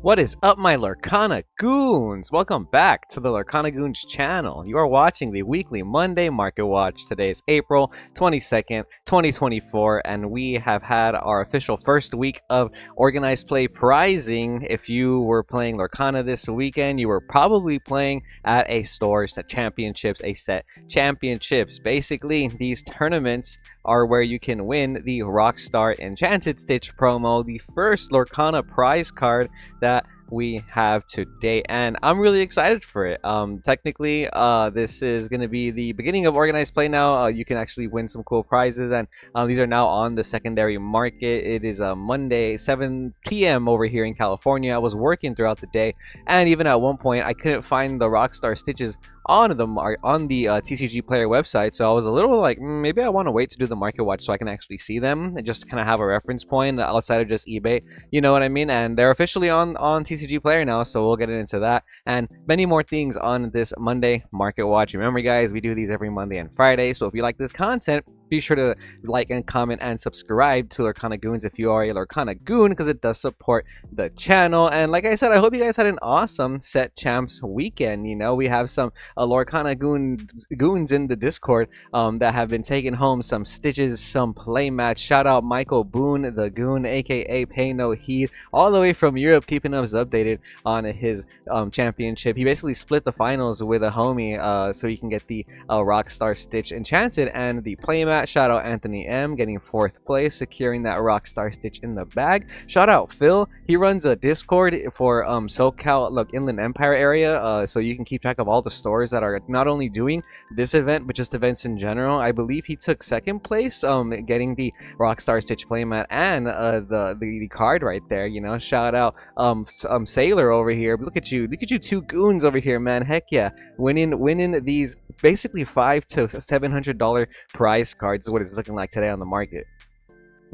What is up, my Lorcana Goons? Welcome back to the Lorcana Goons channel. You are watching the weekly Monday Market Watch. Today is April 22nd, 2024, and we have had our official first week of organized play prizing. If you were playing Lorcana this weekend, you were probably playing at a store, set championships, Basically, these tournaments are where you can win the Rockstar Enchanted Stitch promo, the first Lorcana prize card that we have today, and I'm really excited for it. Technically, this is going to be the beginning of organized play now. You can actually win some cool prizes, and these are now on the secondary market. It is a Monday, 7 p.m. over here in California. I was working throughout the day, and even at one point, I couldn't find the Rockstar Stitches on the TCG Player website, so I was a little like, maybe I want to wait to do the market watch so I can actually see them and just kind of have a reference point outside of just eBay, you know what I mean? And they're officially on TCG Player now, so we'll get into that and many more things on this Monday market watch. Remember, guys, we do these every Monday and Friday, so if you like this content, be sure to like and comment and subscribe to Lorcana Goons if you are a Lorcana Goon, because it does support the channel. And like I said, I hope you guys had an awesome Set Champs weekend. You know, we have some Lorcana Goons in the Discord that have been taking home some stitches, some Playmats. Shout out Michael Boone, the Goon, aka Pay No Heed, all the way from Europe, keeping us updated on his championship. He basically split the finals with a homie so he can get the Rockstar Stitch Enchanted and the Playmat. Shout out Anthony M, getting 4th place, securing that Rockstar Stitch in the bag. Shout out Phil, he runs a Discord for SoCal, Inland Empire area, so you can keep track of all the stores that are not only doing this event but just events in general. I believe he took 2nd place, getting the Rockstar Stitch Playmat and the card right there. You know, shout out Sailor over here. Look at you, two goons over here, man. Heck yeah, winning these basically $500 to $700 prize cards is what it's looking like today on the market.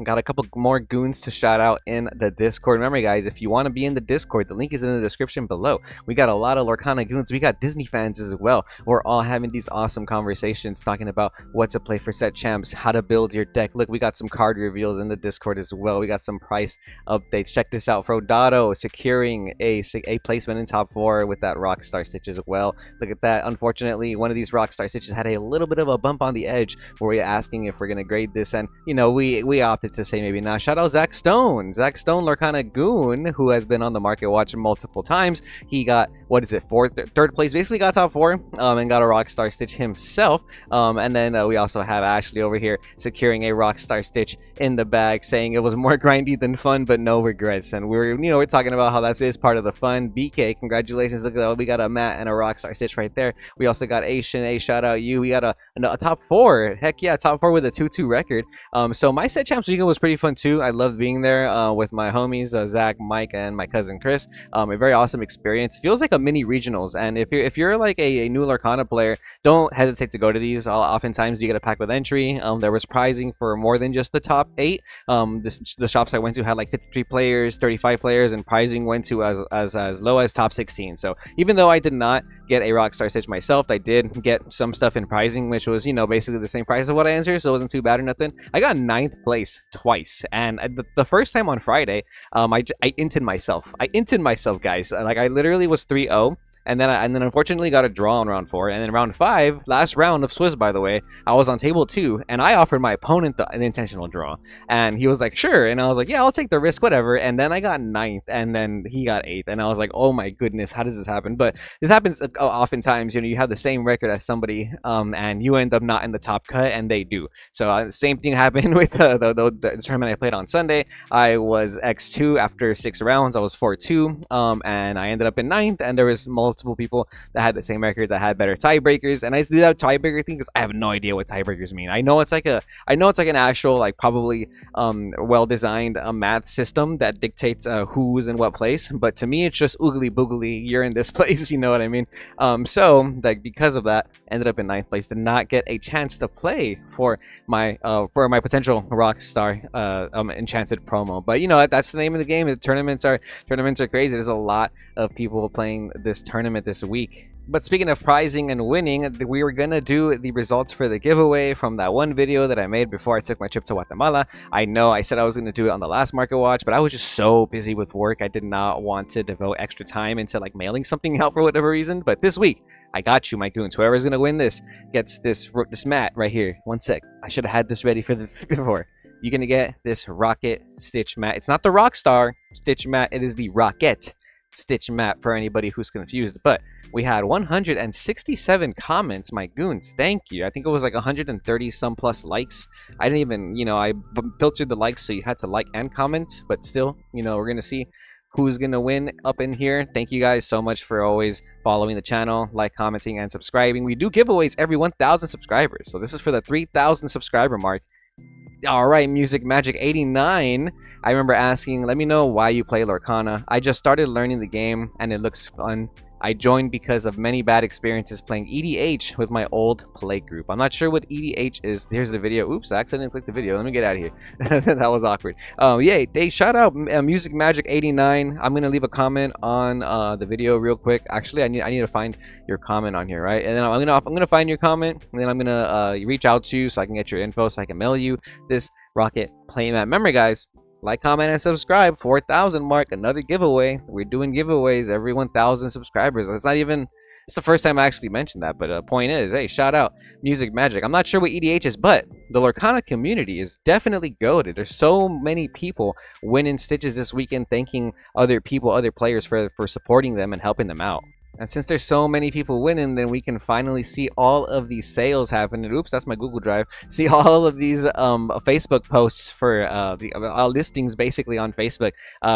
Got a couple more goons to shout out in the Discord. Remember, guys, if you want to be in the Discord, the link is in the description below. We got a lot of Lorcana goons. We got Disney fans as well. We're all having these awesome conversations talking about what to play for set champs, how to build your deck. Look, we got some card reveals in the Discord as well. We got some price updates. Check this out. Frodato securing a placement in top 4 with that Rockstar Stitch as well. Look at that. Unfortunately, one of these Rockstar Stitches had a little bit of a bump on the edge where we're asking if we're going to grade this, and you know, we opted to say maybe not. Shout out Zach Stone, Lorcana Goon, who has been on the market watch multiple times. He got, what is it, 3rd place, basically got top 4, and got a Rockstar Stitch himself. And then we also have Ashley over here securing a Rockstar Stitch in the bag, saying it was more grindy than fun, but no regrets. And we're talking about how that is part of the fun. BK, congratulations! Look at that, we got a Matt and a Rockstar Stitch right there. We also got Asian, shout out you. We got a top 4. Heck yeah, top 4 with a 2-2 record. So my set champs weekend was pretty fun too. I loved being there with my homies Zach, Mike, and my cousin Chris. A very awesome experience. Feels like a mini regionals, and if you're like a new Lorcana player, don't hesitate to go to these. Oftentimes you get a pack with entry. There was prizing for more than just the top 8. The shops I went to had like 53 players, 35 players, and prizing went to as low as top 16. So even though I did not get a Rockstar Stitch myself, I did get some stuff in prizing, which was, you know, basically the same price of what I entered, so it wasn't too bad or nothing. I got 9th place twice, and the first time on Friday, I inted myself, guys. Like, I literally was 3-0. And then unfortunately got a draw on round 4. And then round 5, last round of Swiss, by the way, I was on table 2, and I offered my opponent an intentional draw. And he was like, sure. And I was like, yeah, I'll take the risk, whatever. And then I got 9th, and then he got 8th. And I was like, oh my goodness, how does this happen? But this happens oftentimes. You know, you have the same record as somebody, and you end up not in the top cut, and they do. So same thing happened with the tournament I played on Sunday. I was X2 after 6 rounds. I was 4-2, and I ended up in 9th, and there was multiple people that had the same record that had better tiebreakers. And I just do that tiebreaker thing because I have no idea what tiebreakers mean. I know it's like an actual, like, probably well designed math system that dictates who's in what place, but to me it's just oogly boogly, you're in this place, you know what I mean? So like, because of that, ended up in 9th place. Did not get a chance to play for my potential Rockstar Enchanted promo, but you know, that's the name of the game. The tournaments are crazy. There's a lot of people playing this tournament this week. But speaking of prizing and winning, we were gonna do the results for the giveaway from that one video that I made before I took my trip to Guatemala. I know I said I was gonna do it on the last Market Watch, but I was just so busy with work. I did not want to devote extra time into like mailing something out for whatever reason. But this week, I got you, my goons. Whoever's gonna win this gets this mat right here. One sec. I should have had this ready for the before. You're gonna get this Rocket Stitch mat. It's not the Rockstar Stitch mat. It is the Rocket Stitch mat for anybody who's confused. But we had 167 comments, my goons. Thank you. I think it was like 130 some plus likes. I didn't even, you know, I filtered the likes, so you had to like and comment. But still, you know, we're gonna see who's gonna win up in here. Thank you guys so much for always following the channel, like, commenting, and subscribing. We do giveaways every 1,000 subscribers, so this is for the 3,000 subscriber mark. All right, Music Magic 89. I remember asking, let me know why you play Lorcana. I just started learning the game and it looks fun. I joined because of many bad experiences playing EDH with my old play group. I'm not sure what EDH is. Here's the video. Oops, I accidentally clicked the video. Let me get out of here. That was awkward. Yeah, they shout out Music Magic 89. I'm gonna leave a comment on the video real quick. Actually, I need to find your comment on here, right? And then I'm gonna find your comment, and then I'm gonna reach out to you so I can get your info, so I can mail you this Rocket Playmat. Remember, guys, like, comment, and subscribe. 4,000 mark, another giveaway. We're doing giveaways every 1,000 subscribers. It's not even, it's the first time I actually mentioned that, but point is, hey, shout out Music Magic. I'm not sure what EDH is, but the Lorcana community is definitely goated. There's so many people winning stitches this weekend, thanking other people, other players for supporting them and helping them out. And since there's so many people winning, then we can finally see all of these sales happening. Oops, that's my Google Drive. See all of these Facebook posts for the listings basically on Facebook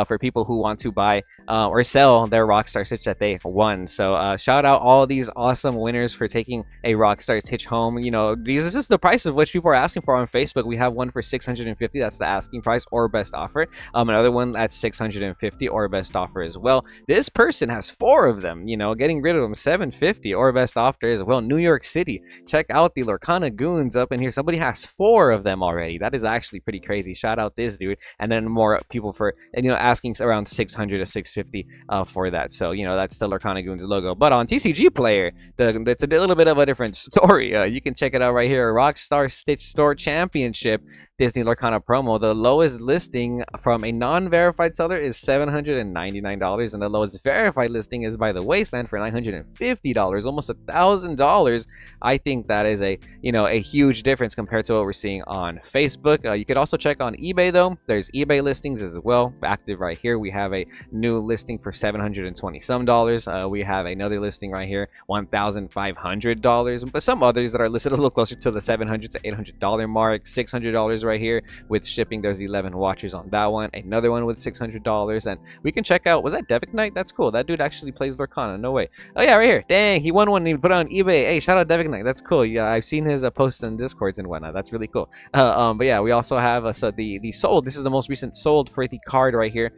for people who want to buy or sell their Rockstar Stitch that they won. So shout out all these awesome winners for taking a Rockstar Stitch home. You know, this is the price of which people are asking for on Facebook. We have one for $650. That's the asking price or best offer. Another one that's $650 or best offer as well. This person has 4 of them, you know, getting rid of them. $750 or best offer as well. New York City, check out the Lorcana Goons up in here. Somebody has 4 of them already. That is actually pretty crazy. Shout out this dude. And then more people for, you know, asking around 600 to 650 for that. So, you know, that's the Lorcana Goons logo. But on TCG Player, that's a little bit of a different story. You can check it out right here. Rockstar Stitch Store Championship Disney Lorcana promo. The lowest listing from a non-verified seller is $799, and the lowest verified listing is by the Wasteland for $950, almost $1,000. I think that is a, you know, a huge difference compared to what we're seeing on Facebook. You could also check on eBay though. There's eBay listings as well active right here. We have a new listing for $720 some. We have another listing right here, $1,500, but some others that are listed a little closer to the $700 to $800 mark. $600 right here with shipping. There's 11 watchers on that one. Another one with $600, and we can check out, was that Devic Knight? That's cool. That dude actually plays Lorcana. No way. Oh yeah, right here. Dang, he won one and he put it on eBay. Hey, shout out Devic Knight. That's cool. Yeah, I've seen his posts in Discords and whatnot. That's really cool. But yeah, we also have so the sold. This is the most recent sold for the card right here.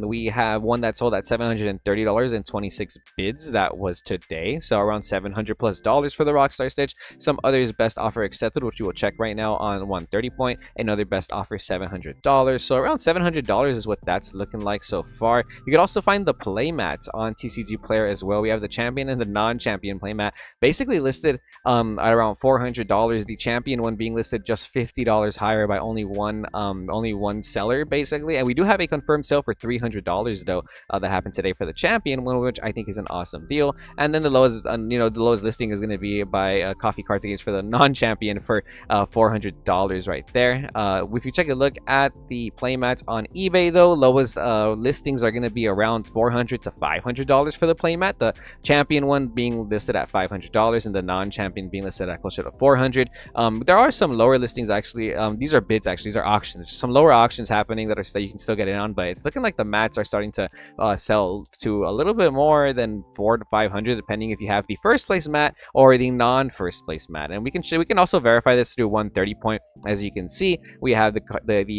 We have one that sold at $730 and 26 bids. That was today, so around $700+ for the Rockstar Stitch. Some others best offer accepted, which you will check right now on 130 point. Another best offer $700, so around $700 is what that's looking like so far. You can also find the playmats on TCG Player as well. We have the champion and the non-champion playmat basically listed at around $400. The champion one being listed just $50 higher by only one seller basically. And we do have a confirmed sale for $300 though that happened today for the champion one, which I think is an awesome deal. And then the lowest the lowest listing is going to be by Coffee Cards Against for the non-champion for $400 right there. If you take a look at the playmats on eBay though, lowest listings are going to be around $400 to $500 for the playmat. The champion one being listed at $500 and the non-champion being listed at closer to $400. There are some lower listings actually. These are bids actually. These are auctions. Some lower auctions happening that you can still get in on, but it's looking like the mats are starting to sell to a little bit more than $400 to $500, depending if you have the first place mat or the non-first place mat. And we can also verify this through 130 point, as you can see, we have the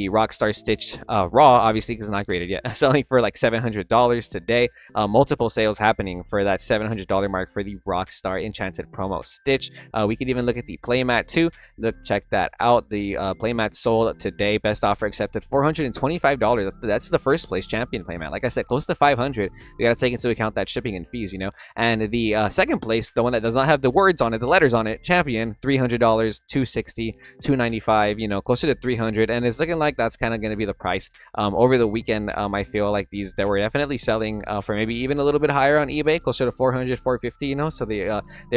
Rockstar Stitch Raw, obviously because it's not graded yet, selling for like $700 today. Multiple sales happening for that $700 mark for the Rockstar Enchanted promo Stitch. We could even look at the Playmat too. Look, check that out. The Playmat sold today. Best offer accepted, $425. That's the first place champion Playmat. Like I said, close to 500. We got to take into account that shipping and fees, you know. And the second place, the one that does not have the words on it, the letters on it, champion, $300, $260, $295, you know, closer to 300. And it's looking like that's kind of going to be the price over the weekend. I feel like these that were definitely selling for maybe even a little bit higher on eBay, closer to 400, 450, you know. So they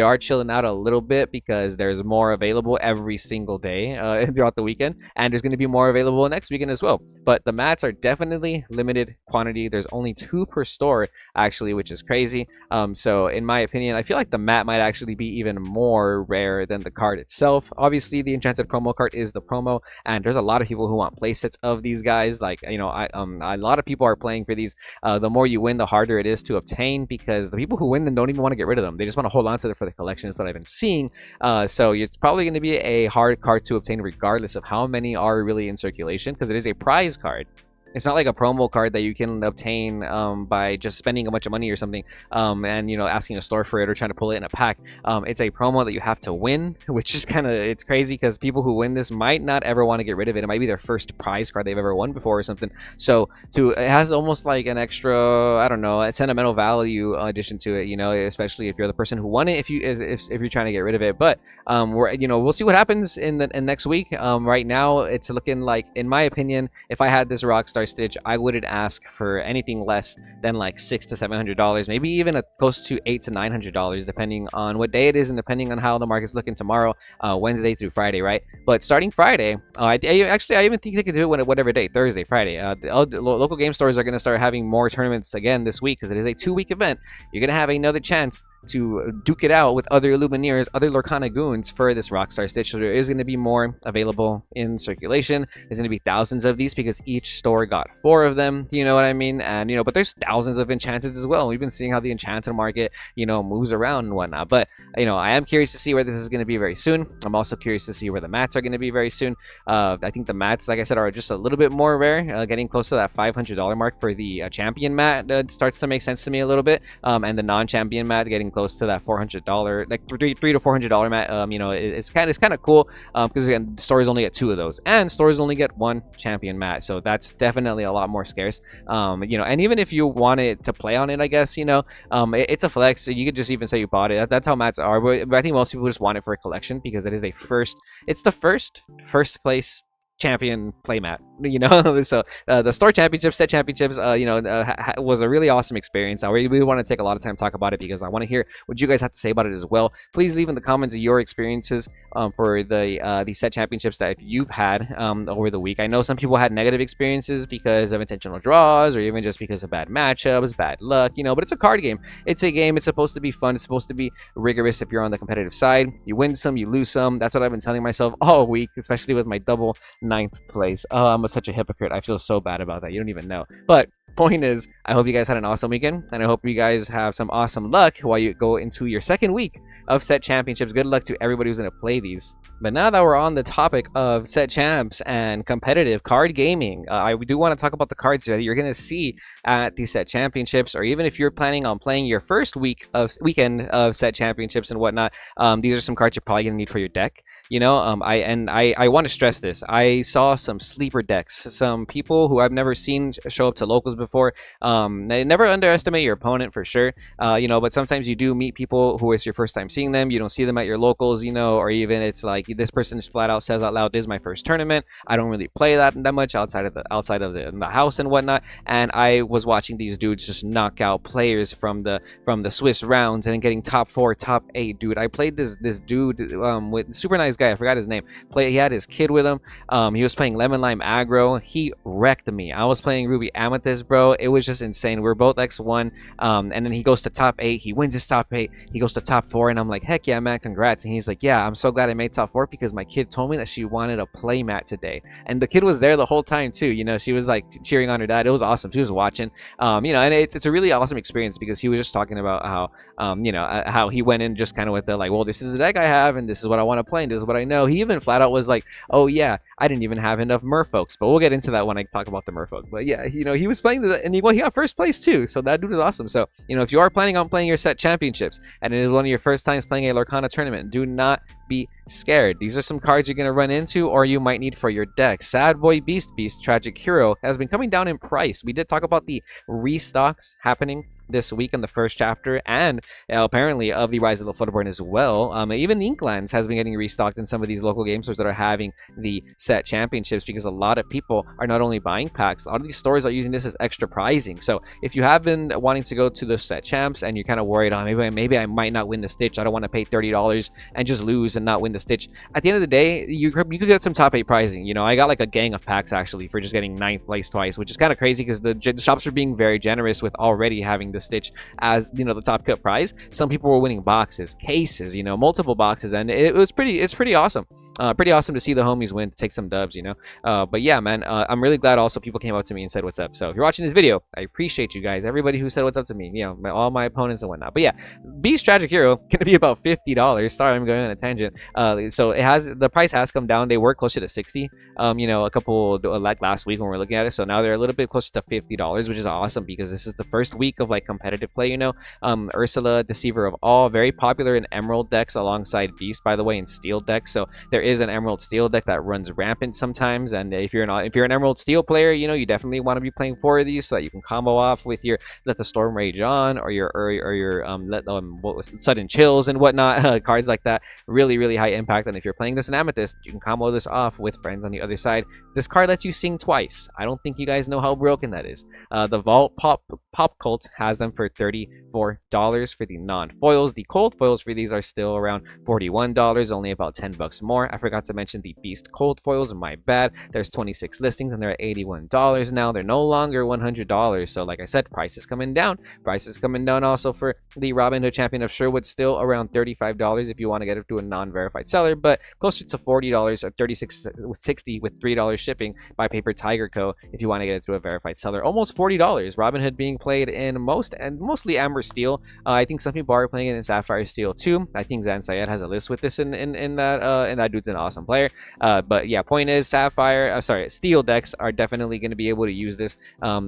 are chilling out a little bit because there's more available every single day throughout the weekend, and there's going to be more available next weekend as well. But the mats are definitely limited quantity. There's only 2 per store actually, which is crazy. So in my opinion, I feel like the mat might actually be even more rare than the card itself. Obviously, the Enchanted promo card is the promo, and there's a lot of people who want playsets of these guys. Like, you know, a lot of people are playing for these. The more you win, the harder it is to obtain, because the people who win them don't even want to get rid of them. They just want to hold on to them for the collection. Is what I've been seeing. So it's probably going to be a hard card to obtain regardless of how many are really in circulation, because it is a prize card. It's not like a promo card that you can obtain by just spending a bunch of money or something and, you know, asking a store for it or trying to pull it in a pack. It's a promo that you have to win, which is kind of, it's crazy because people who win this might not ever want to get rid of it. It might be their first prize card they've ever won before or something. So it has almost like an extra, I don't know, a sentimental value addition to it, you know, especially if you're the person who won it, if you're trying to get rid of it. But you know, we'll see what happens in next week. Right now, it's looking like, in my opinion, if I had this Rockstar Stitch, I wouldn't ask for anything less than like $600 to $700, maybe even close to $800 to $900, depending on what day it is and depending on how the market's looking tomorrow, Wednesday through Friday, right? But starting Friday, I even think they could do it whatever day, Thursday, Friday. The local game stores are going to start having more tournaments again this week, because it is a 2-week event. You're going to have another chance to duke it out with other Lumineers, other Lorcana Goons for this Rockstar Stitch. So there is going to be more available in circulation. There's going to be thousands of these because each store got 4 of them, you know what I mean? And, you know, but there's thousands of Enchanted as well. We've been seeing how the Enchanted market, you know, moves around and whatnot. But, you know, I am curious to see where this is going to be very soon. I'm also curious to see where the mats are going to be very soon. I think the mats, like I said, are just a little bit more rare. Getting close to that $500 mark for the champion mat starts to make sense to me a little bit. And the non-champion mat getting close to that $400, like $300 to $400 mat, you know, it's kind of cool because again, stores only get 2 of those, and stores only get 1 champion mat, so that's definitely a lot more scarce. You know, and even if you wanted to play on it, I guess, you know, it's a flex, so you could just even say you bought it. That's how mats are, but I think most people just want it for a collection because it is it's the first place champion playmat, you know. So the store championships, set championships, you know, was a really awesome experience. I really want to take a lot of time to talk about it because I want to hear what you guys have to say about it as well. Please leave in the comments your experiences for the set championships that you've had over the week. I know some people had negative experiences because of intentional draws or even just because of bad matchups, bad luck, you know, but it's a card game. It's a game. It's supposed to be fun. It's supposed to be rigorous if you're on the competitive side. You win some, you lose some. That's what I've been telling myself all week, especially with my double 9th place. Oh, I'm such a hypocrite. I feel so bad about that. You don't even know. But point is, I hope you guys had an awesome weekend, and I hope you guys have some awesome luck while you go into your second week of set championships. Good luck to everybody who's going to play these. But now that we're on the topic of set champs and competitive card gaming, I do want to talk about the cards that you're going to see at the set championships, or even if you're planning on playing your first weekend of set championships and whatnot. These are some cards you're probably going to need for your deck. You know, I want to stress this. I saw some sleeper decks, some people who I've never seen show up to locals before. Never underestimate your opponent for sure. You know, but sometimes you do meet people who it's your first time seeing them. You don't see them at your locals, you know, or even it's like this person flat out says out loud, "This is my first tournament. I don't really play that much outside of the house and whatnot." And I was watching these dudes just knock out players from the Swiss rounds and getting top 4, top 8. Dude, I played this dude with super nice guy. I forgot his name. He had his kid with him. He was playing Lemon Lime aggro. He wrecked me. I was playing Ruby Amethyst, bro. It was just insane. We were both X1, and then he goes to top 8. He wins his top 8. He goes to top 4, and I'm like, heck yeah, man, congrats. And he's like, yeah, I'm so glad I made top 4 because my kid told me that she wanted a playmat today. And the kid was there the whole time too. You know, she was like cheering on her dad. It was awesome. She was watching. You know, and it's a really awesome experience because he was just talking about how, you know, how he went in just kind of with the like, well, this is the deck I have, and this is what I want to play, and this is what I know. He even flat out was like, oh yeah, I didn't even have enough merfolks, but we'll get into that when I talk about the merfolk. But yeah, you know, he was playing and he got first place too, so that dude is awesome. So, you know, if you are planning on playing your set championships and it is one of your first times playing a Lorcana tournament, do not be scared. These are some cards you're going to run into or you might need for your deck. Sad Boy Beast, Tragic Hero has been coming down in price. We did talk about the restocks happening this week in the first chapter, and apparently of the Rise of the Floodborn as well. Even the Inklands has been getting restocked in some of these local game stores that are having the set championships, because a lot of people are not only buying packs, a lot of these stores are using this as extra prizing. So if you have been wanting to go to the set champs and you're kind of worried, oh, maybe I might not win the stitch, I don't want to pay $30 and just lose and not win the stitch. At the end of the day, you could get some top 8 pricing. You know, I got like a gang of packs actually for just getting 9th place twice, which is kind of crazy because the shops are being very generous with already having the stitch as, you know, the top cut prize. Some people were winning boxes, cases, you know, multiple boxes, and it's pretty awesome. Pretty awesome to see the homies win, to take some dubs, you know. But yeah, man, I'm really glad also people came up to me and said what's up. So if you're watching this video, I appreciate you guys, everybody who said what's up to me, you know, all my opponents and whatnot. But yeah, Beast Tragic Hero gonna be about $50. Sorry, I'm going on a tangent. So the price has come down. They were closer to 60, you know, a couple like last week when we were looking at it. So now they're a little bit closer to $50, which is awesome because this is the first week of like competitive play, you know. Ursula, Deceiver of All, very popular in Emerald decks alongside Beast, by the way, in Steel decks. So there is an Emerald Steel deck that runs rampant sometimes, and if you're an Emerald Steel player, you know, you definitely want to be playing 4 of these so that you can combo off with your Let the Storm Rage On or your Sudden Chills and whatnot. Cards like that, really high impact. And if you're playing this in Amethyst, you can combo this off with friends on the other side. This card lets you sing twice. I don't think you guys know how broken that is. The Vault Pop Cult has them for $34 for the non-foils. The cold foils for these are still around $41, only about $10 more. I forgot to mention the Beast cold foils, my bad. There's 26 listings and they're at $81 now. They're no longer $100. So like I said, price is coming down. Price is coming down also for the Robin Hood Champion of Sherwood, still around $35 if you want to get it to a non-verified seller, but closer to $40 or $36.60 with $3 shipping by Paper Tiger Co. if you want to get it to a verified seller. Almost $40. Robin Hood being played in mostly Amber Steel. I think some people are playing it in Sapphire Steel too. I think Zan Syed has a list with this in that dude's an awesome player. But yeah, point is Steel decks are definitely going to be able to use this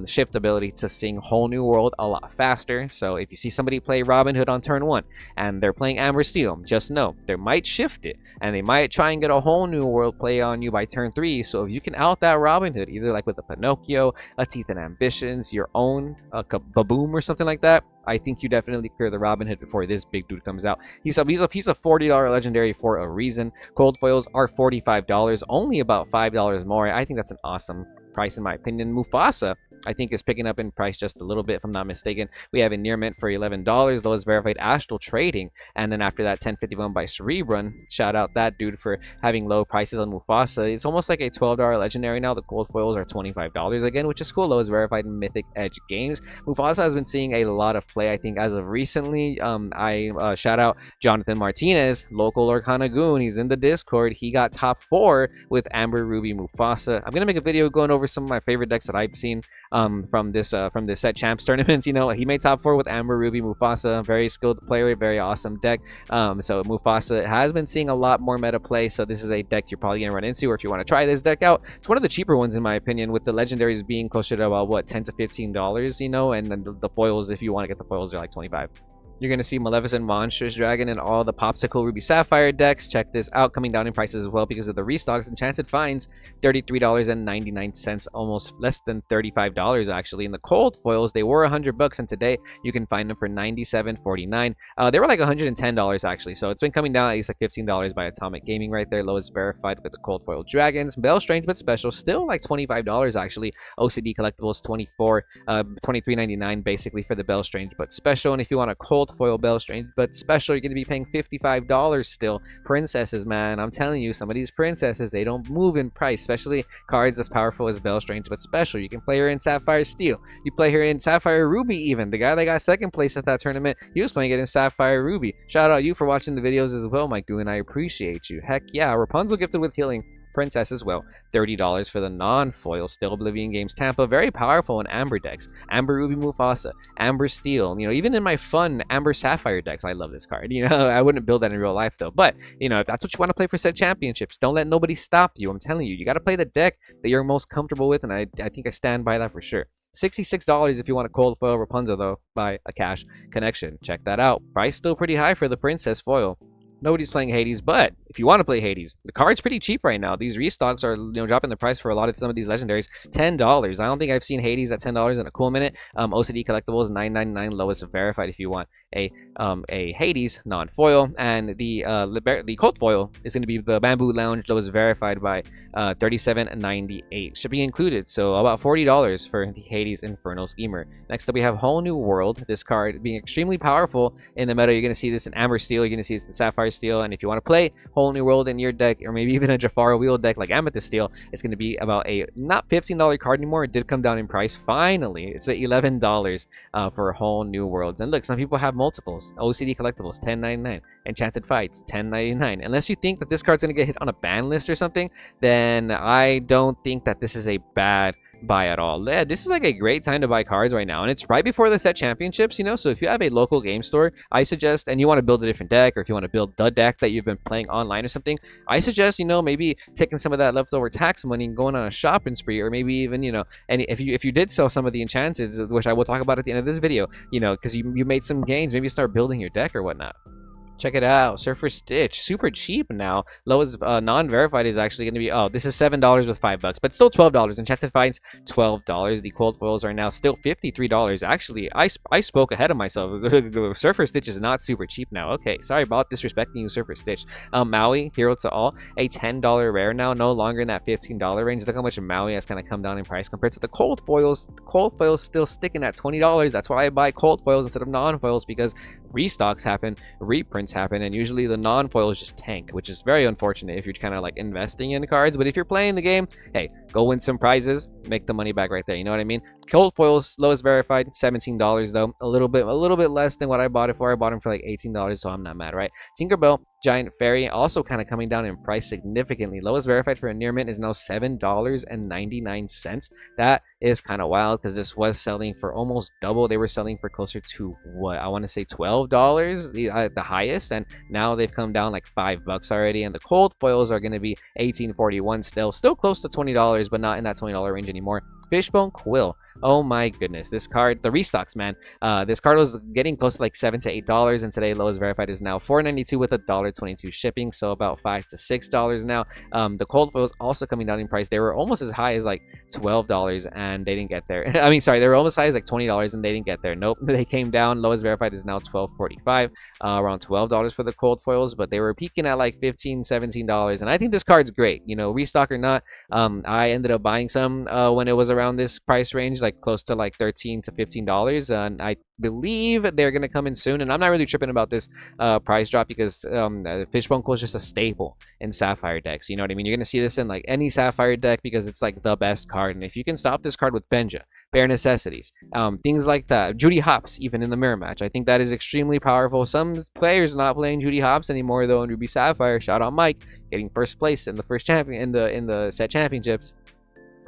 shift ability to sing Whole New World a lot faster. So if you see somebody play Robin Hood on turn 1 and they're playing Amber Steel, just know they might shift it and they might try and get a Whole New World play on you by turn 3. So if you can out that Robin Hood, either like with a Pinocchio, a Teeth and Ambitions, your own Baboom or something like that, I think you definitely clear the Robin Hood before this big dude comes out. He's a $40 legendary for a reason. Cold foils are $45, only about $5 more. I think that's an awesome price in my opinion. Mufasa, I think, is picking up in price just a little bit, if I'm not mistaken. We have a near mint for $11, lowest verified Astral Trading, and then after that 1051 by Cerebron. Shout out that dude for having low prices on Mufasa. It's almost like a $12 legendary now. The cold foils are $25 again, which is cool. Lowest verified in Mythic Edge Games. Mufasa has been seeing a lot of play, I think, as of recently. I shout out Jonathan Martinez, local Lorcana Goon. He's in the Discord. He got top 4 with Amber Ruby Mufasa. I'm gonna make a video going over some of my favorite decks that I've seen from this set champs tournaments. You know, he made top 4 with Amber Ruby Mufasa. Very skilled player, very awesome deck. So Mufasa has been seeing a lot more meta play, so this is a deck you're probably gonna run into, or if you want to try this deck out, it's one of the cheaper ones in my opinion, with the legendaries being closer to about what, $10 to $15, you know, and then the foils, if you want to get the foils, are like $25. You're going to see Maleficent Monstrous Dragon in all the Popsicle Ruby Sapphire decks. Check this out, coming down in prices as well because of the restocks. Enchanted Finds, $33.99, almost less than $35 actually. In the cold foils, they were $100, and today you can find them for $97.49. They were like $110 actually, so it's been coming down at least like $15 by Atomic Gaming right there. Lowest verified with the cold foil dragons. Bell Strange but special, still like $25 actually. OCD Collectibles, $23.99 basically for the Bell Strange but special. And if you want a cold cold foil Bell Strange, but special, you're going to be paying $55 still. Princesses, man, I'm telling you, some of these princesses, they don't move in price, especially cards as powerful as Bell Strange, but special. You can play her in Sapphire Steel. You play her in Sapphire Ruby even. The guy that got second place at that tournament, he was playing it in Sapphire Ruby. Shout out you for watching the videos as well, my Goon. I appreciate you. Heck yeah, Rapunzel gifted with healing. Princess as well. $30 for the non-foil Still Oblivion Games Tampa. Very powerful in Amber decks. Amber Ruby Mufasa, Amber Steel. You know, even in my fun Amber Sapphire decks, I love this card. You know, I wouldn't build that in real life though. But, you know, if that's what you want to play for set championships, don't let nobody stop you. I'm telling you, you got to play the deck that you're most comfortable with, and I think I stand by that for sure. $66 if you want a cold foil Rapunzel though, by a cash connection. Check that out. Price still pretty high for the Princess foil. Nobody's playing Hades, but if you want to play Hades, the card's pretty cheap right now. These restocks are, you know, dropping the price for some of these legendaries. $10. I don't think I've seen Hades at $10 in a cool minute. OCD collectibles $9.99, lowest verified if you want a Hades non-foil, and the cold foil is going to be the Bamboo Lounge, lowest verified by $37.98, shipping included. So about $40 for the Hades Infernal Schemer. Next up we have Whole New World. This card being extremely powerful in the meta. You're going to see this in Amber Steel. You're going to see this in Sapphire Steel, and if you want to play Whole New World in your deck, or maybe even a Jafar Wheel deck like Amethyst Steel, it's going to be about a not $15 card anymore. It did come down in price finally. It's at $11 for Whole New Worlds. And look, some people have multiples. OCD collectibles $10.99, Enchanted Fights $10.99. Unless you think that this card's going to get hit on a ban list or something, then I don't think that this is a bad buy at all. Yeah, this is like a great time to buy cards right now, and it's right before the set championships, you know. So if you have a local game store, I suggest, and you want to build a different deck, or if you want to build the deck that you've been playing online or something, I suggest, you know, maybe taking some of that leftover tax money and going on a shopping spree, or maybe even, you know, and if you did sell some of the enchanteds, which I will talk about at the end of this video, you know, because you made some gains, maybe start building your deck or whatnot. Check it out. Surfer Stitch, super cheap now. Lowest non-verified is actually going to be, oh, this is $7 with $5, but still $12. Enchanted Fights, $12. The cold foils are now still $53. Actually, I spoke ahead of myself. Surfer Stitch is not super cheap now. Okay, sorry about disrespecting you, Surfer Stitch. Maui, Hero to All, a $10 rare now, no longer in that $15 range. Look how much Maui has kind of come down in price compared to the cold foils. Cold foils still sticking at $20. That's why I buy cold foils instead of non-foils, because restocks happen, reprints happen, and usually the non-foils just tank, which is very unfortunate if you're kind of like investing in cards. But if you're playing the game, hey, go win some prizes, make the money back right there, you know what I mean? Cold foils lowest verified $17 though, a little bit less than what I bought it for. I bought them for like $18, so I'm not mad, right? Tinkerbell Giant Fairy also kind of coming down in price significantly. Lowest verified for a near mint is now $7.99. That is kind of wild, because this was selling for almost double. They were selling for closer to, what, I want to say $12, the highest, and now they've come down like $5 already. And the cold foils are going to be $18.41 still close to $20, but not in that $20 range anymore. Fishbone Quill, oh my goodness, this card, the restocks, man, this card was getting close to like $7 to $8, and today lowest verified is now $4.92 with $1.22 shipping, so about $5 to $6 now. The cold foils also coming down in price. They were almost as high as like $12, and they didn't get there. I mean, sorry, they were almost as high as like $20, and they didn't get there. Nope, they came down. Lowest verified is now $12.45, around $12 for the cold foils, but they were peaking at like $15, $17, and I think this card's great, you know, restock or not. I ended up buying some when it was around this price range, like close to like $13 to $15, and I believe they're gonna come in soon. And I'm not really tripping about this price drop, because Fishbone Quill is just a staple in Sapphire decks, you know what I mean? You're gonna see this in like any Sapphire deck, because it's like the best card. And if you can stop this card with Benja, Bare Necessities, things like that, Judy Hopps, even in the mirror match, I think that is extremely powerful. Some players are not playing Judy Hopps anymore though in Ruby Sapphire. Shout out Mike, getting first place in the first champion in the set championships.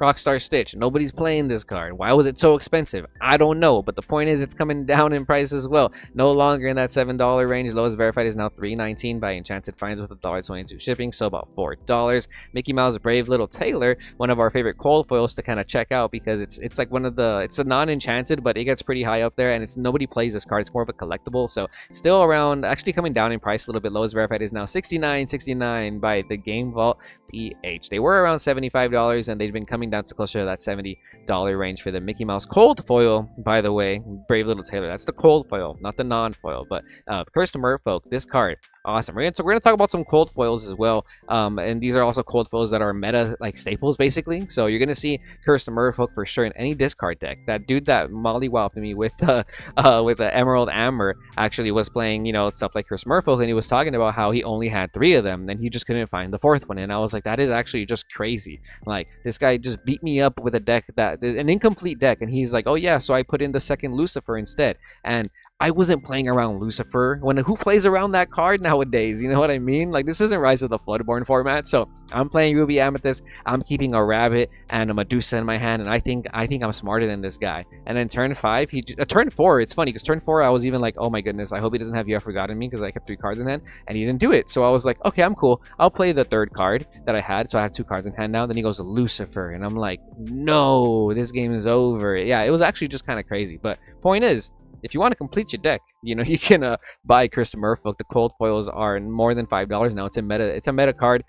Rockstar Stitch, nobody's playing this card. Why was it so expensive? I don't know, but the point is it's coming down in price as well. No longer in that $7 range. Lowest verified is now $3.19 by Enchanted Finds with $1.22 shipping, so about $4. Mickey Mouse Brave Little Tailor, one of our favorite cold foils to kind of check out, because it's like one of the, it's a non-enchanted, but it gets pretty high up there, and it's nobody plays this card. It's more of a collectible, so still around, actually coming down in price a little bit. Lowest verified is now $69.69 by the Game Vault PH. They were around $75, and they've been coming coming down to closer to that $70 range for the Mickey Mouse cold foil. By the way, Brave Little Tailor, that's the cold foil, not the non-foil. But Cursed Merfolk, this card, awesome. We're gonna talk about some cold foils as well, and these are also cold foils that are meta like staples basically. So you're gonna see Cursed Merfolk for sure in any discard deck. That dude that mollywopped me with the Emerald Amber actually was playing, you know, stuff like Cursed Merfolk, and he was talking about how he only had 3 of them and he just couldn't find the 4th one. And I was like, that is actually just crazy. Like, this guy just beat me up with a deck that an incomplete deck, and he's like, oh yeah, so I put in the second Lucifer instead. And I wasn't playing around Lucifer. Who plays around that card nowadays? You know what I mean? Like, this isn't Rise of the Floodborn format. So I'm playing Ruby Amethyst. I'm keeping a rabbit and a Medusa in my hand, and I think I'm smarter than this guy. And then turn 5, turn 4. It's funny because turn 4, I was even like, oh my goodness, I hope he doesn't have You Have Forgotten Me, because I kept 3 cards in hand, and he didn't do it. So I was like, okay, I'm cool. I'll play the 3rd card that I had. So I have 2 cards in hand now. Then he goes Lucifer, and I'm like, no, this game is over. Yeah, it was actually just kind of crazy. But point is, if you want to complete your deck, you know, you can buy Cursed Merfolk. The cold foils are more than $5 now. It's a meta card.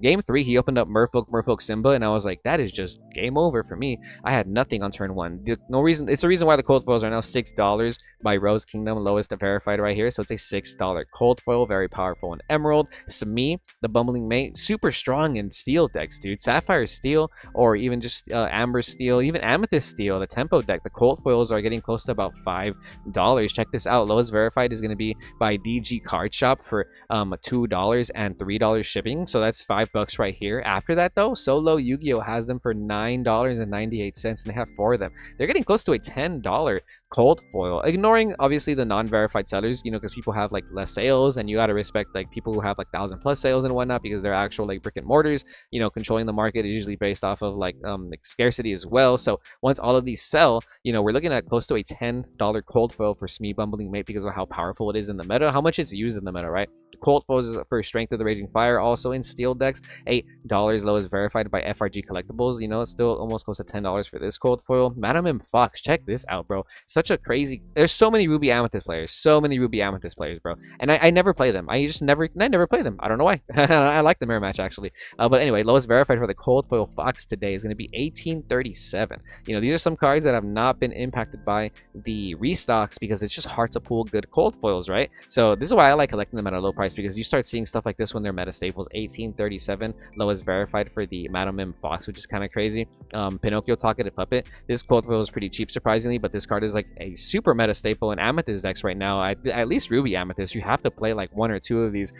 Game 3, he opened up Merfolk Simba, and I was like, that is just game over for me. I had nothing on turn 1. No reason. It's the reason why the cold foils are now $6 by Rose Kingdom, lowest verified right here. So it's a $6 cold foil, very powerful in Emerald. Smee, the Bumbling Mate, super strong in steel decks, dude. Sapphire Steel, or even just Amber Steel, even Amethyst Steel, the Tempo deck. The cold foils are getting close to about $5. Check this out. Lowest verified is going to be by DG Card Shop for $2 and $3 shipping. So that's $5 right here. After that though, Solo Yu-Gi-Oh has them for $9.98, and they have 4 of them. They're getting close to a $10 cold foil, ignoring obviously the non-verified sellers, you know, because people have like less sales, and you got to respect like people who have like 1,000+ sales and whatnot, because they're actual like brick and mortars, you know, controlling the market is usually based off of like scarcity as well. So once all of these sell, you know, we're looking at close to a $10 cold foil for Smee Bumbling Mate, because of how powerful it is in the meta, how much it's used in the meta, right? The cold foils is for Strength of the Raging Fire, also in steel decks, $8 lowest verified by FRG Collectibles. You know, it's still almost close to $10 for this cold foil. Madam M Fox, check this out, bro. Such a crazy, there's so many Ruby Amethyst players, bro, and I never play them. I never play them. I don't know why. I like the mirror match actually, but anyway, lowest verified for the cold foil Fox today is going to be 1837. You know, these are some cards that have not been impacted by the restocks, because it's just hard to pull good cold foils, right? So this is why I like collecting them at a low price, because you start seeing stuff like this when they're meta staples. 1837 lowest verified for the Madam M Fox, which is kind of crazy. Pinocchio Talkative Puppet, this cold foil is pretty cheap surprisingly, but this card is like a super meta staple in Amethyst decks right now. At least Ruby Amethyst, you have to play like 1 or 2 of these.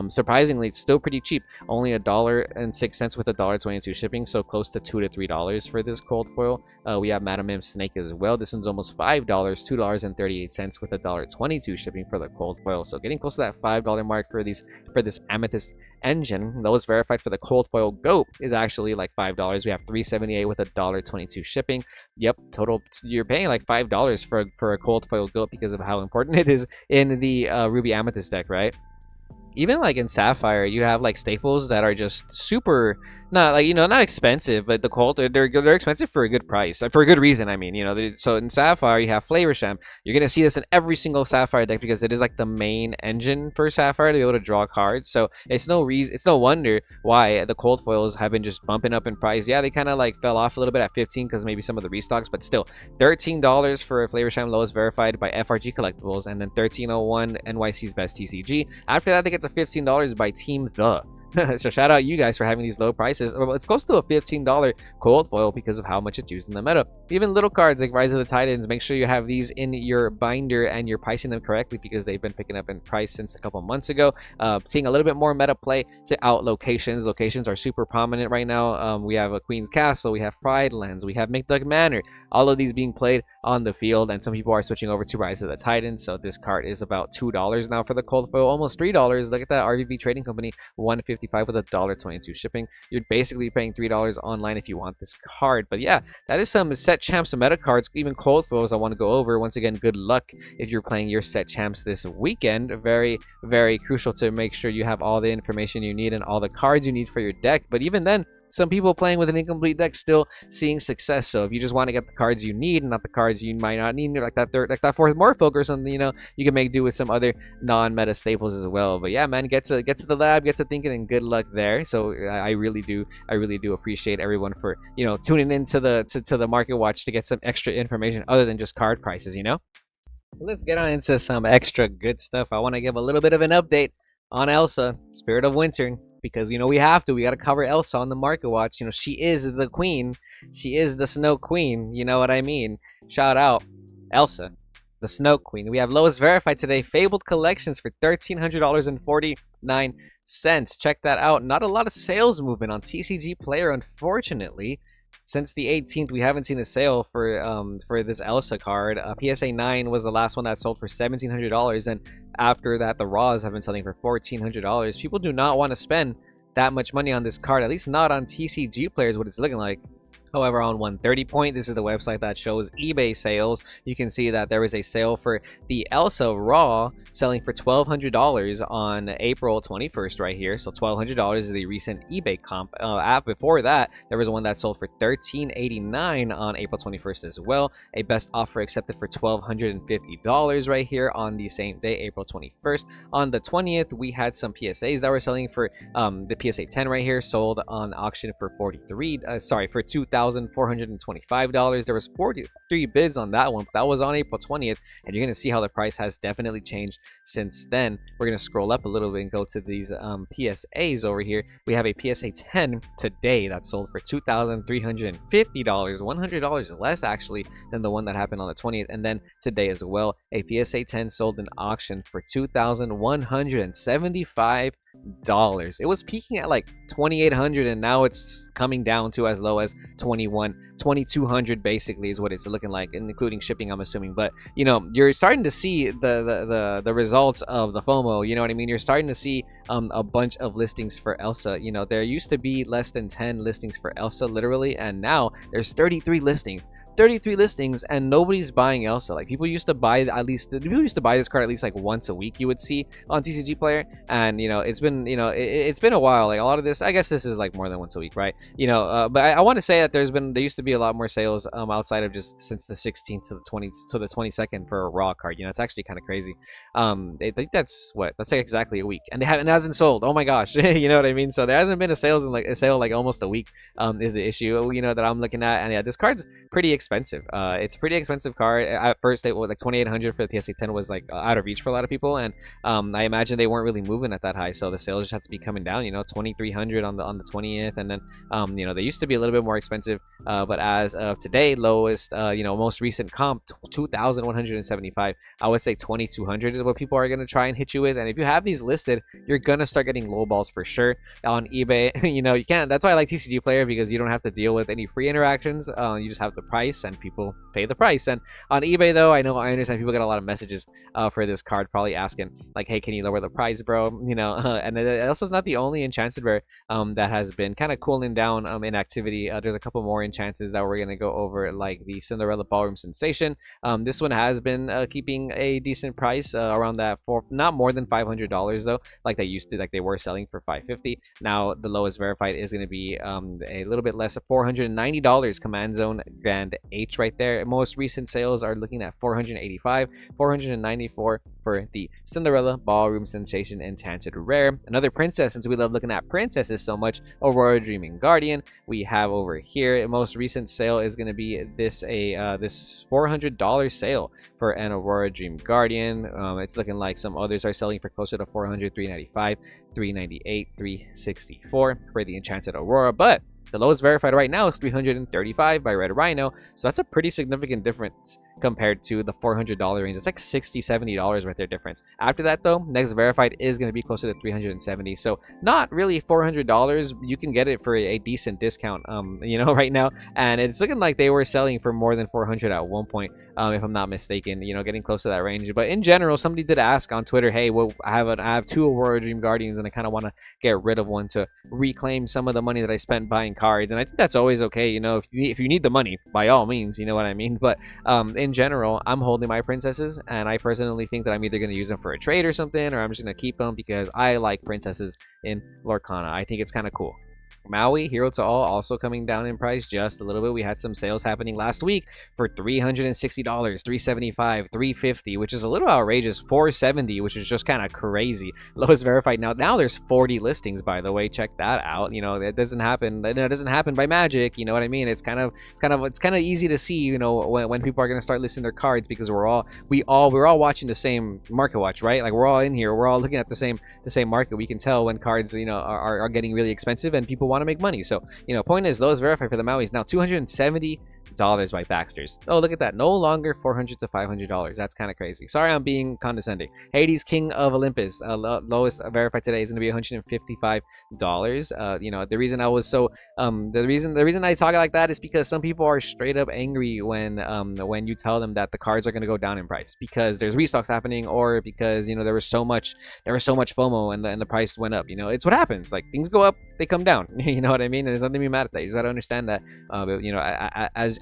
Surprisingly, it's still pretty cheap, only $1.06 with $1.22 shipping, so close to $2 to $3 for this cold foil. We have Madam M Snake as well. This one's almost $5, $2.38 with $1.22 shipping for the cold foil, so getting close to that $5 mark for this Amethyst engine. Lowest verified for the cold foil Goat is actually like $5. We have $3.78 with $1.22 shipping. Yep, total you're paying like $5 for a cold foil Goat, because of how important it is in the Ruby Amethyst deck, right? Even like in Sapphire, you have like staples that are just super, not like, you know, not expensive, but the cold, they're expensive for a good price, for a good reason. I mean, you know, so in Sapphire you have Flavor Sham. You're gonna see this in every single Sapphire deck, because it is like the main engine for Sapphire to be able to draw cards. So it's no wonder why the cold foils have been just bumping up in price. Yeah, they kind of like fell off a little bit at 15 because maybe some of the restocks, but still $13 for a Flavor Sham lowest verified by FRG Collectibles, and then $13.01 NYC's best TCG. After that, they get to $15 by Team The. So shout out you guys for having these low prices. It's close to a $15 cold foil because of how much it's used in the meta. Even little cards like Rise of the Titans, make sure you have these in your binder and you're pricing them correctly, because they've been picking up in price since a couple months ago. Seeing a little bit more meta play to out locations. Locations are super prominent right now. We have a Queen's Castle, we have Pride Lands, we have Macduck Manor. All of these being played on the field, and some people are switching over to Rise of the Titans. So this card is about $2 now for the cold foil, almost $3. Look at that, RVB Trading Company, $1.55 with $1.22 shipping. You're basically paying $3 online if you want this card. But yeah, that is some set champs and meta cards, even cold foils I want to go over. Once again, good luck if you're playing your set champs this weekend. Very, very crucial to make sure you have all the information you need and all the cards you need for your deck. But even then, some people playing with an incomplete deck still seeing success. So if you just want to get the cards you need, not the cards you might not need, like that fourth Morphoke or something, you can make do with some other non-meta staples as well. But yeah, man, get to the lab, get to thinking, and good luck there. So I really do appreciate everyone for tuning into the Market Watch to get some extra information other than just card prices. Let's get on into some extra good stuff. I want to give a little bit of an update on Elsa, Spirit of Winter, because we got to cover Elsa on the Market Watch. She is the queen, she is the Snow Queen, you know what I mean. Shout out Elsa, the Snow Queen. We have lowest verified today, Fabled Collections for $1,300.49. Check that out. Not a lot of sales movement on TCG Player, unfortunately. Since the 18th, we haven't seen a sale for this Elsa card. PSA 9 was the last one that sold for $1,700, and after that, the Raws have been selling for $1,400. People do not want to spend that much money on this card, at least not on TCG Player, is what it's looking like. However, on 130 Point, this is the website that shows eBay sales. You can see that there was a sale for the Elsa Raw selling for $1,200 on April 21st right here. So $1,200 is the recent eBay comp app. Before that, there was one that sold for $1,389 on April 21st as well. A best offer accepted for $1,250 right here on the same day, April 21st. On the 20th, we had some PSAs that were selling for the PSA 10 right here, sold on auction for $2,425. There was 43 bids on that one, but that was on April 20th, and you're going to see how the price has definitely changed since then. We're going to scroll up a little bit and go to these PSAs over here. We have a PSA 10 today that sold for $2,350, $100 less actually than the one that happened on the 20th, and then today as well, a PSA 10 sold in auction for $2,175. It was peaking at like $2,800, and now it's coming down to as low as $2,200 basically is what it's looking like, including shipping, I'm assuming. But you're starting to see the results of the FOMO, you know what I mean. You're starting to see a bunch of listings for Elsa. There used to be less than 10 listings for Elsa literally, and now there's 33 listings, and nobody's buying Elsa. Like, people used to buy this card at least like once a week, you would see on TCG Player, and it's been it's been a while. Like, a lot of this, I guess this is like more than once a week, right? But I want to say that there used to be a lot more sales outside of just since the 16th to the 22nd for a raw card. It's actually kind of crazy. I think that's like exactly a week, and it hasn't sold. Oh my gosh. You know what I mean? So there hasn't been a sale like almost a week is the issue that I'm looking at. And yeah, this card's pretty expensive. It's a pretty expensive card. At first, it was like $2,800 for the PSA 10 was like out of reach for a lot of people, and I imagine they weren't really moving at that high, so the sales just had to be coming down. $2,300 on the 20th, and then they used to be a little bit more expensive, but as of today, lowest most recent comp $2,175. I would say $2,200 is what people are gonna try and hit you with, and if you have these listed, you're gonna start getting low balls for sure on eBay. You can't. That's why I like TCG Player, because you don't have to deal with any free interactions. You just have the price, and people pay the price. And on eBay, though, I understand people get a lot of messages for this card, probably asking like, hey, can you lower the price, bro? And Elsa's not the only enchanted rare that has been kind of cooling down in activity. There's a couple more enchanters that we're gonna go over, like the Cinderella Ballroom Sensation. This one has been keeping a decent price around that, for not more than $500 though, like they were selling for $550. Now the lowest verified is going to be a little bit less, of $490. Command Zone Grand H right there. Most recent sales are looking at $485, $494 for the Cinderella Ballroom Sensation Enchanted Rare. Another princess, since we love looking at princesses so much, Aurora Dreaming Guardian. We have over here, most recent sale is going to be this $400 sale for an Aurora Dream Guardian. It's looking like some others are selling for closer to $400, $395, $398, $364 for the Enchanted Aurora, but the lowest verified right now is $335 by Red Rhino, so that's a pretty significant difference compared to the $400 range. It's like $60, $70 right there difference. After that though, next verified is going to be closer to $370, so not really $400. You can get it for a decent discount right now, and it's looking like they were selling for more than $400 at one point, if I'm not mistaken, getting close to that range. But in general, somebody did ask on Twitter, hey, well, I have two Aurora Dream Guardians, and I kind of want to get rid of one to reclaim some of the money that I spent buying cards. And I think that's always okay, if you need the money, by all means, you know what I mean. But in general, I'm holding my princesses, and I personally think that I'm either going to use them for a trade or something, or I'm just going to keep them because I like princesses in Lorcana. I think it's kind of cool. Maui, Hero to All, also coming down in price just a little bit. We had some sales happening last week for $360, $375, $350, which is a little outrageous. $470, which is just kind of crazy. Lowest verified now there's 40 listings, by the way. Check that out. You know, it doesn't happen. It doesn't happen by magic. You know what I mean? It's kind of easy to see. You know, when people are gonna start listing their cards, because we're all watching the same market watch, right? Like, we're all in here. We're all looking at the same market. We can tell when cards, you know, are getting really expensive and people want to make money. So, you know, point is, lowest verified for the Maui is now $270 by Baxter's. Oh, look at that. No longer $400 to $500. That's kind of crazy. Sorry, I'm being condescending. Hades, King of Olympus, lowest verified today is going to be $155. You know, the reason I was so the reason I talk like that is because some people are straight up angry when you tell them that the cards are going to go down in price because there's restocks happening, or because, you know, there was so much FOMO and the price went up. You know, it's what happens. Like, things go up, they come down. You know what I mean? And there's nothing to be mad at that. You just got to understand that. You know,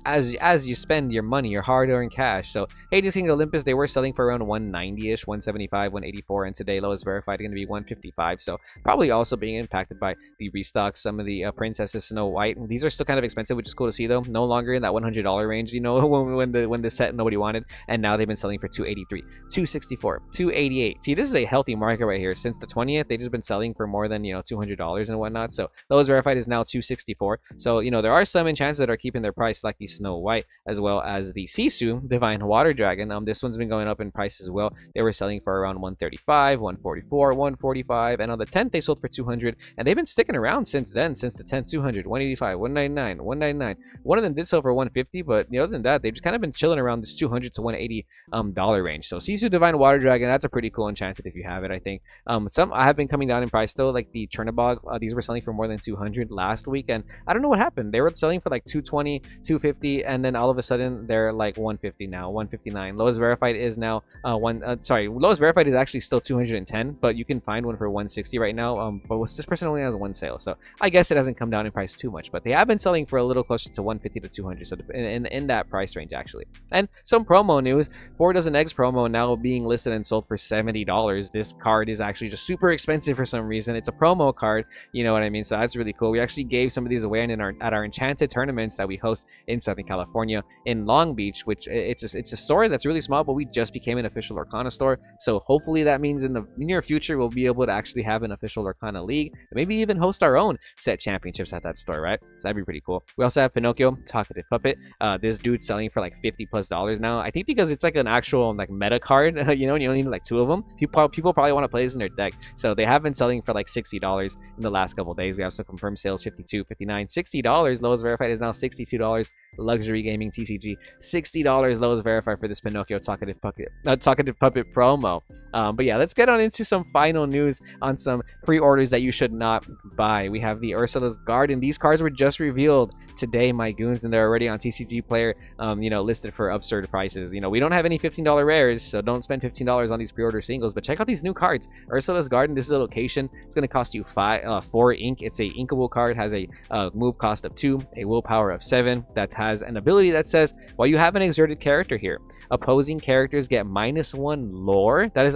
as you spend your money, your hard-earned cash. So Hades, King of Olympus, they were selling for around 190-ish, 175, 184, and today lowest verified going to be 155. So probably also being impacted by the restock. Some of the Princesses Snow White, these are still kind of expensive, which is cool to see though. No longer in that $100 range, you know, when the set nobody wanted, and now they've been selling for 283, 264, 288. See, this is a healthy market right here. Since the 20th, they've just been selling for more than, you know, $200 and whatnot. So lowest verified is now 264. So, you know, there are some enchants that are keeping their price, like the Snow White, as well as the Sisu Divine Water Dragon. This one's been going up in price as well. They were selling for around 135, 144, 145, and on the 10th they sold for 200, and they've been sticking around since then. Since the 10th, 200, 185, 199, 199. One of them did sell for 150, but other than that, they've just kind of been chilling around this 200 to 180 dollar range. So Sisu Divine Water Dragon, that's a pretty cool enchanted if you have it. I think some have been coming down in price though, like the Chernobog. These were selling for more than 200 last week, and I don't know what happened. They were selling for like 220, 250, and then all of a sudden they're like 150 now, 159. Lowest verified is now lowest verified is actually still 210, but you can find one for 160 right now. But this person only has one sale, so I guess it hasn't come down in price too much. But they have been selling for a little closer to 150 to 200, so in that price range actually. And some promo news: 4 Dozen Eggs promo now being listed and sold for $70. This card is actually just super expensive for some reason. It's a promo card, you know what I mean? So that's really cool. We actually gave some of these away at our enchanted tournaments that we host in Southern California in Long Beach, which it's a store that's really small, but we just became an official Lorcana store. So hopefully that means in the near future we'll be able to actually have an official Lorcana league, and maybe even host our own set championships at that store, right? So that'd be pretty cool. We also have Pinocchio, Talkative Puppet. This dude's selling for like $50+ now. I think because it's like an actual like meta card, you know, and you only need like 2 of them. People probably want to play this in their deck. So they have been selling for like $60 in the last couple of days. We have some confirmed sales, $52, $59, $60. Lowest verified is now $62. Luxury Gaming TCG, $60 lowest verified for this Pinocchio Talkative Puppet promo. But yeah, let's get on into some final news on some pre-orders that you should not buy. We have the Ursulas Garden. These cards were just revealed today, my goons, and they're already on TCG Player, you know, listed for absurd prices. You know, we don't have any $15 rares, so don't spend $15 on these pre-order singles, but check out these new cards. Ursulas Garden, this is a location. It's going to cost you 4 ink. It's a inkable card, has a move cost of 2, a willpower of 7, that has an ability that says, while you have an exerted character here, opposing characters get -1 lore. That is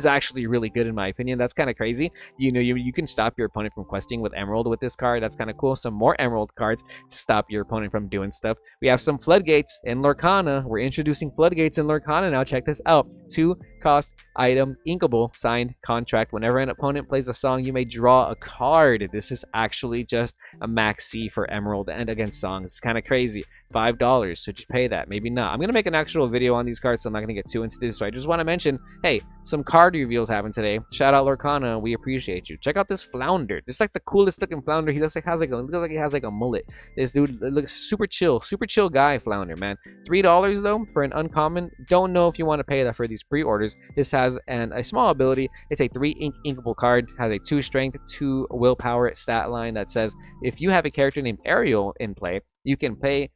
actually really good in my opinion. That's kind of crazy. You know, you can stop your opponent from questing with Emerald with this card. That's kind of cool. Some more Emerald cards to stop your opponent from doing stuff. We have some Floodgates in Lorcana. We're introducing Floodgates in Lorcana now. Check this out. 2 cost item, inkable, signed contract. Whenever an opponent plays a song, you may draw a card. This is actually just a max C for Emerald and against songs. It's kind of crazy. $5. Should you pay that? Maybe not. I'm going to make an actual video on these cards, so I'm not going to get too into this. So I just want to mention, hey, some card reveals happened today. Shout out Lorcana. We appreciate you. Check out this Flounder. This is like the coolest looking Flounder. He looks like he has like a mullet. This dude looks super chill guy, Flounder, man. $3 though for an uncommon. Don't know if you want to pay that for these pre-orders. This has a small ability. It's a 3 inkable card. Has a 2 strength, 2 willpower stat line that says if you have a character named Ariel in play, you can pay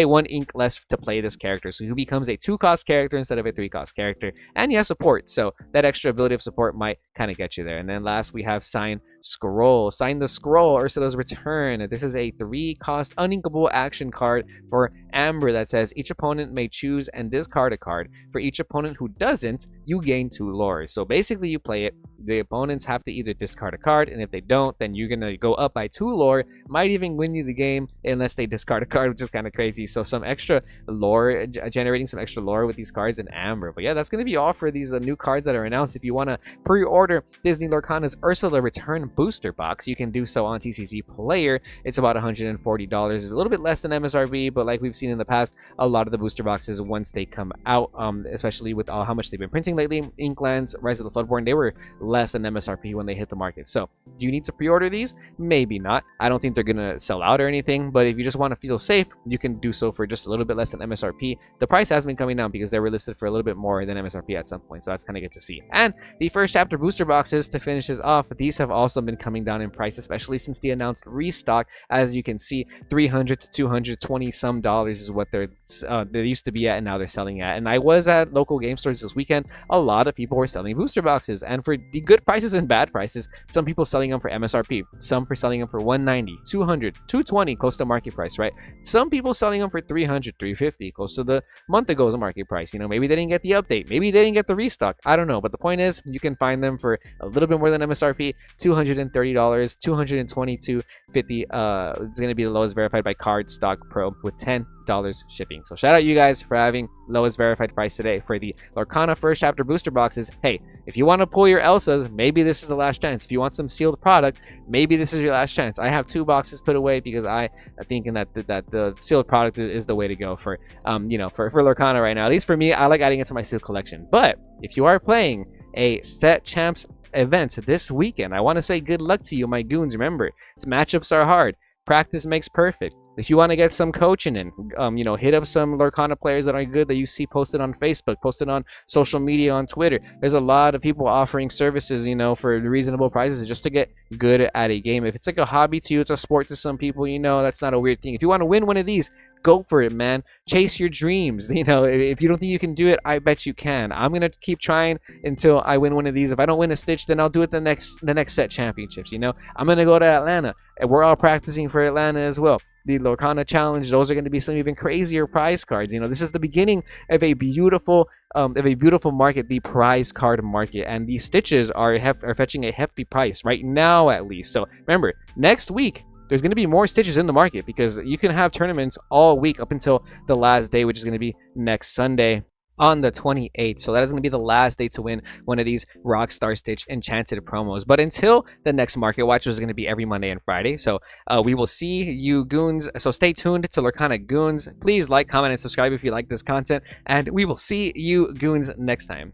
1 ink less to play this character, so he becomes a 2-cost character instead of a 3-cost character, and he has support, so that extra ability of support might kind of get you there. And then last we have Sign Scroll. Sign the Scroll, Ursulas Return. This is a 3-cost uninkable action card for Amber that says each opponent may choose and discard a card. For each opponent who doesn't, you gain 2 lore. So basically you play it, the opponents have to either discard a card, and if they don't, then you're gonna go up by 2 lore, might even win you the game unless they discard a card, which is kind of crazy. So some extra lore, generating some extra lore with these cards in Amber. But yeah, that's gonna be all for these new cards that are announced. If you want to pre-order Disney Lorcana's Ursula Return booster box, you can do so on TCG Player. It's about $140. It's a little bit less than MSRP, but like we've seen in the past, a lot of the booster boxes, once they come out, especially with how much they've been printing lately, Inklands, Rise of the Floodborn, they were less than MSRP when they hit the market. So do you need to pre-order these? Maybe not. I don't think they're gonna sell out or anything, but if you just want to feel safe, you can do so for just a little bit less than MSRP. The price has been coming down because they were listed for a little bit more than MSRP at some point, so that's kind of good to see. And the first chapter booster boxes, to finish this off, these have also been coming down in price, especially since the announced restock. As you can see, $300 to $220 some dollars is what they used to be at, and now they're selling at. And I was at local game stores this weekend. A lot of people were selling booster boxes, and for the good prices and bad prices. Some people selling them for MSRP, some for selling them for $190, $200, $220, close to market price, right? Some people selling them for $300, $350, close to the month ago's market price. You know, maybe they didn't get the update, maybe they didn't get the restock, I don't know. But the point is, you can find them for a little bit more than MSRP, $230, $222.50. It's going to be the lowest verified by Cardstock Pro with $10 shipping. So shout out you guys for having lowest verified price today for the Lorcana first chapter booster boxes. Hey, if you want to pull your Elsas, maybe this is the last chance. If you want some sealed product, maybe this is your last chance. I have 2 boxes put away because I'm thinking that the sealed product is the way to go for for Lorcana right now. At least for me, I like adding it to my sealed collection. But if you are playing a set champs event this weekend, I want to say good luck to you, my goons. Remember, matchups are hard. Practice makes perfect. If you want to get some coaching in, hit up some Lorcana players that are good that you see posted on Facebook, posted on social media, on Twitter. There's a lot of people offering services, for reasonable prices just to get good at a game. If it's like a hobby to you, it's a sport to some people, that's not a weird thing. If you want to win one of these, go for it, man. Chase your dreams. If you don't think you can do it, I bet you can. I'm gonna keep trying until I win one of these. If I don't win a Stitch, then I'll do it the next set championships. I'm gonna go to Atlanta, and we're all practicing for Atlanta as well. The Lorcana Challenge, those are going to be some even crazier prize cards. This is the beginning of a beautiful market, the prize card market, and these Stitches are fetching a hefty price right now, at least. So remember, next week there's going to be more Stitches in the market because you can have tournaments all week up until the last day, which is going to be next Sunday on the 28th. So that is going to be the last day to win one of these Rockstar Stitch Enchanted promos. But until the next Market Watch, which is going to be every Monday and Friday. So we will see you goons. So stay tuned to Lorcana Goons. Please like, comment, and subscribe if you like this content. And we will see you goons next time.